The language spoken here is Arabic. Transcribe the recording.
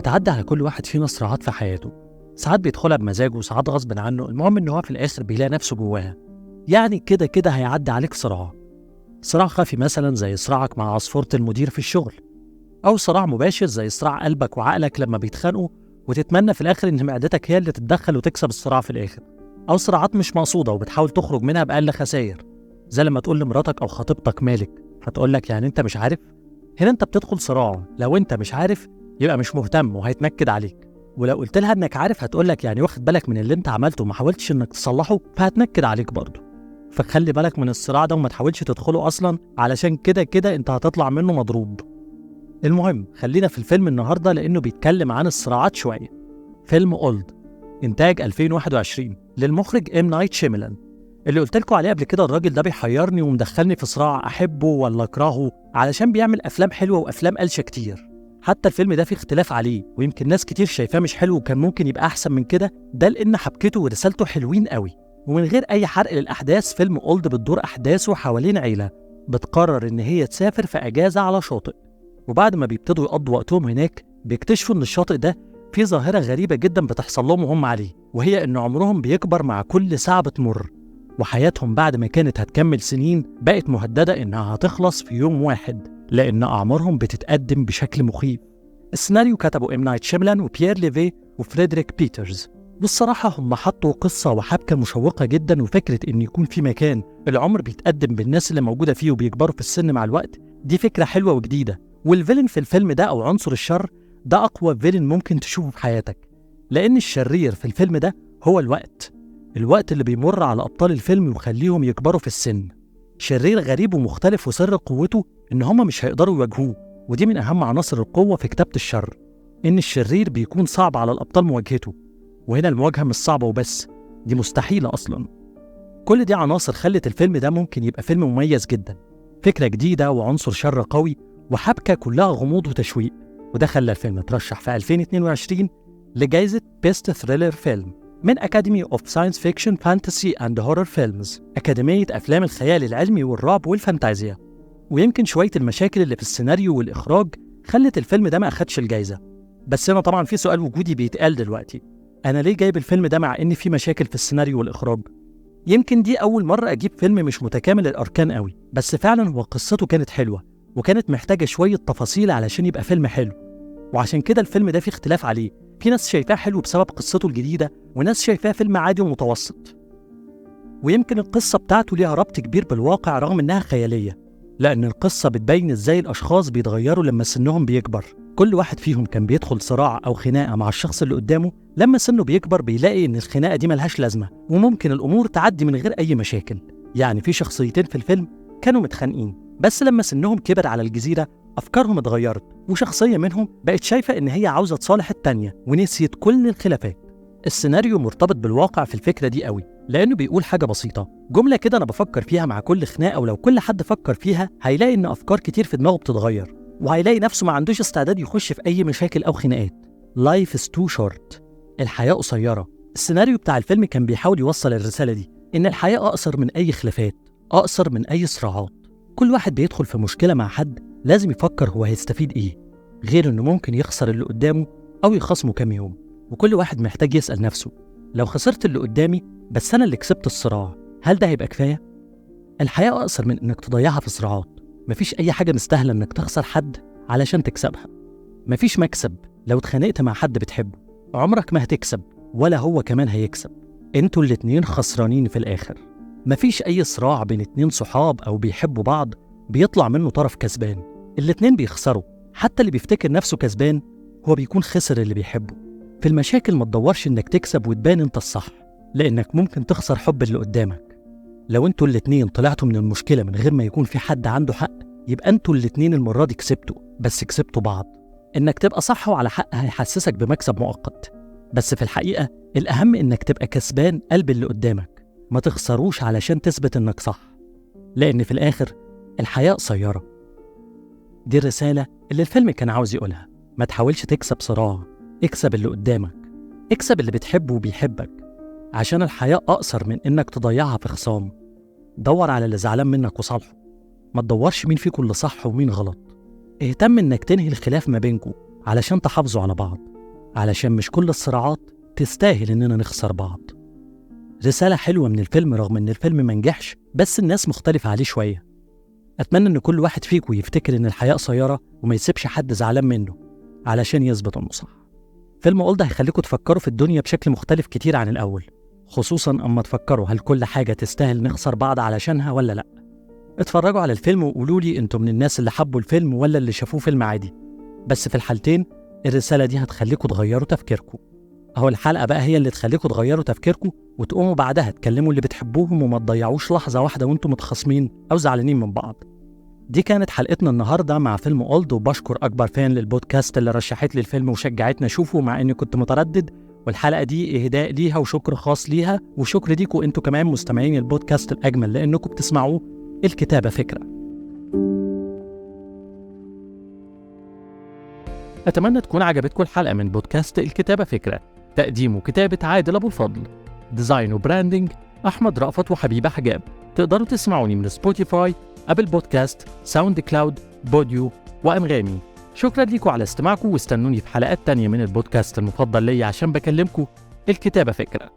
بتعدي على كل واحد فينا صراعات في حياته، ساعات بيدخلها بمزاجه وساعات غصب عنه. المهم إن هو في الآخر بيلاقي نفسه جواها. يعني كده كده هيعدي عليك صراع خفي مثلا زي صراعك مع عصفورة المدير في الشغل، أو صراع مباشر زي صراع قلبك وعقلك لما بيتخانقوا وتتمنى في الآخر إن معدتك هي اللي تتدخل وتكسب الصراع في الآخر. أو صراعات مش مقصودة وبتحاول تخرج منها بأقل خسائر، زي لما تقول لمراتك أو خطيبتك مالك، فتقولك يعني أنت مش عارف. هنا أنت بتدخل صراع، لو أنت مش عارف يبقى مش مهتم وهيتنكد عليك، ولو قلت لها إنك عارف هتقولك يعني واخد بالك من اللي أنت عملته وما حاولتش إنك تصلحه، فهتنكد عليك برضه. فخلي بالك من الصراع ده وما تحاولش تدخله أصلا، علشان كده كده أنت هتطلع منه مضروب. المهم خلينا في الفيلم النهاردة لأنه بيتكلم عن الصراعات شوية. فيلم أولد، إنتاج 2021 للمخرج إم نايت شيميلان. اللي قلت لكم عليه قبل كده، الراجل ده بيحيرني ومدخلني في صراع أحبه ولا أكرهه، علشان بيعمل أفلام حلوة وأفلام قلشة كتير. حتى الفيلم ده فيه اختلاف عليه، ويمكن ناس كتير شايفاه مش حلو وكان ممكن يبقى أحسن من كده، ده لأن حبكته ورسالته حلوين قوي. ومن غير أي حرق للأحداث، فيلم أولد بتدور أحداثه حوالين عيلة بتقرر إن هي تسافر في أجازة على شاطئ، وبعد ما بيبتدوا يقضوا وقتهم هناك بيكتشفوا إن الشاطئ ده فيه ظاهرة غريبة جدا بتحصل لهم وهم عليه، وهي إن عمرهم بيكبر مع كل ساعة بتمر، وحياتهم بعد ما كانت هتكمل سنين بقت مهددة إنها هتخلص في يوم واحد، لأن أعمارهم بتتقدم بشكل مخيف. السيناريو كتبوا إم نايت شيميلان وبيير ليفي وفريدريك بيترز. والصراحة هم حطوا قصة وحبكة مشوقة جدا، وفكرة إن يكون في مكان العمر بيتقدم بالناس اللي موجودة فيه وبيكبروا في السن مع الوقت، دي فكرة حلوة وجديدة. والفيلن في الفيلم ده أو عنصر الشر ده أقوى فيلن ممكن تشوفه في حياتك، لأن الشرير في الفيلم ده هو الوقت اللي بيمر على أبطال الفيلم ويخليهم يكبروا في السن. شرير غريب ومختلف، وسر قوته إن هم مش هيقدروا يواجهوه، ودي من أهم عناصر القوة في كتابة الشر، إن الشرير بيكون صعب على الأبطال مواجهته. وهنا المواجهة مش صعبة وبس، دي مستحيلة أصلا. كل دي عناصر خلت الفيلم ده ممكن يبقى فيلم مميز جدا، فكرة جديدة وعنصر شر قوي وحبكة كلها غموض وتشويق. وده خلى الفيلم اترشح في 2022 لجائزة بيست ثريلر فيلم من أكاديمي أوف ساينس فيكشن فانتسي أند هورر فيلمز، أكاديمية أفلام الخيال العلمي والرعب والفانتازيا. ويمكن شوية المشاكل اللي في السيناريو والإخراج خلت الفيلم ده ما أخدش الجائزة. بس هنا طبعا في سؤال وجودي بيتقال دلوقتي، أنا ليه جايب الفيلم ده مع إن في مشاكل في السيناريو والإخراج؟ يمكن دي أول مرة أجيب فيلم مش متكامل الأركان قوي، بس فعلا هو قصته كانت حلوة وكانت محتاجة شوية تفاصيل علشان يبقى فيلم حلو. وعشان كده الفيلم ده فيه اختلاف عليه، في ناس شايفاه حلو بسبب قصته الجديدة، وناس شايفاه فيلم عادي ومتوسط. ويمكن القصة بتاعته ليها ربط كبير بالواقع رغم إنها خيالية، لأن القصة بتبين إزاي الأشخاص بيتغيروا لما سنهم بيكبر. كل واحد فيهم كان بيدخل صراع أو خناقة مع الشخص اللي قدامه، لما سنه بيكبر بيلاقي إن الخناقة دي ملهاش لازمة وممكن الأمور تعدي من غير أي مشاكل. يعني في شخصيتين في الفيلم كانوا متخانقين، بس لما سنهم كبر على الجزيرة أفكارهم اتغيرت، وشخصية منهم بقت شايفة إن هي عاوزة تصالح التانية ونسيت كل الخلافات. السيناريو مرتبط بالواقع في الفكرة دي قوي، لأنه بيقول حاجة بسيطة، جملة كده أنا بفكر فيها مع كل خناقة، ولو كل حد فكر فيها هيلاقي إن أفكار كتير في دماغه بتتغير، وهيلاقي نفسه ما عندوش استعداد يخش في أي مشاكل أو خناقات. Life is too short، الحياة قصيرة. السيناريو بتاع الفيلم كان بيحاول يوصل الرسالة دي، إن الحياة أقصر من أي خلافات، أقصر من أي صراعات. كل واحد بيدخل في مشكلة مع حد لازم يفكر هو هيستفيد إيه، غير إنه ممكن يخسر اللي قدامه أو يخصمه كام يوم. وكل واحد محتاج يسأل نفسه، لو خسرت اللي قدامي بس أنا اللي كسبت الصراع، هل ده هيبقى كفاية؟ الحياة أقصر من إنك تضيعها في صراعات. مفيش أي حاجة مستاهلة إنك تخسر حد علشان تكسبها. مفيش مكسب لو اتخانقت مع حد بتحبه، عمرك ما هتكسب ولا هو كمان هيكسب، انتوا الاتنين خسرانين في الآخر. مفيش أي صراع بين اتنين صحاب أو بيحبوا بعض بيطلع منه طرف كسبان، الاتنين بيخسروا. حتى اللي بيفتكر نفسه كسبان هو بيكون خسر اللي بيحبه. في المشاكل ما تدورش إنك تكسب وتبان انت الصح، لأنك ممكن تخسر حب اللي قدامك. لو انتوا الاتنين طلعتوا من المشكلة من غير ما يكون في حد عنده حق، يبقى انتوا الاتنين المرة دي كسبتوا، بس كسبتوا بعض. انك تبقى صح وعلى حق هيحسسك بمكسب مؤقت، بس في الحقيقة الأهم انك تبقى كسبان قلب اللي قدامك، ما تخسروش علشان تثبت انك صح، لأن في الآخر الحياة قصيرة. دي الرسالة اللي الفيلم كان عاوز يقولها. ما تحاولش تكسب صراع، اكسب اللي قدامك، اكسب اللي بتحبه وبيحبك، عشان الحياة أقصر من إنك تضيعها في خصام. دور على اللي زعلان منك وصالحه، ما تدورش مين فيكم اللي صح ومين غلط. اهتم إنك تنهي الخلاف ما بينكم علشان تحافظوا على بعض. علشان مش كل الصراعات تستاهل إننا نخسر بعض. رسالة حلوة من الفيلم رغم إن الفيلم منجحش، بس الناس مختلفة عليه شوية. أتمنى إن كل واحد فيكم يفتكر إن الحياة قصيرة وما يسيبش حد زعلان منه علشان يثبت إنه صح. فيلم أولد هيخليكم تفكروا في الدنيا بشكل مختلف كتير عن الأول، خصوصاً أما تفكروا هل كل حاجة تستاهل نخسر بعض علشانها ولا لأ. اتفرجوا على الفيلم وقولوا لي انتوا من الناس اللي حبوا الفيلم ولا اللي شافوه فيلم عادي. بس في الحالتين الرسالة دي هتخليكم تغيروا تفكيركم. اهو الحلقة بقى هي اللي تخليكم تغيروا تفكيركم وتقوموا بعدها تكلموا اللي بتحبوهم وما تضيعوش لحظة واحدة وانتم متخاصمين او زعلانين من بعض. دي كانت حلقتنا النهاردة مع فيلم أولد، وبشكر أكبر فان للبودكاست اللي رشحت لي الفيلم وشجعتني أشوفه مع إني كنت متردد، والحلقة دي إهداء ليها وشكر خاص ليها، وشكر ليكوا انتوا كمان مستمعين البودكاست الأجمل لأنكم بتسمعوه. الكتابة فكرة. أتمنى تكون عجبتكم الحلقة من بودكاست الكتابة فكرة. تقديم وكتابة عادل أبو الفضل، ديزاين وبراندنج أحمد رأفت وحبيبة حجاب. تقدروا تسمعوني من سبوتيفاي، أبل بودكاست، ساوند كلاود، بوديو وأنغامي. شكرا لكم على استماعكم، واستنوني في حلقات تانية من البودكاست المفضل لي عشان بكلمكم الكتابة فكرة.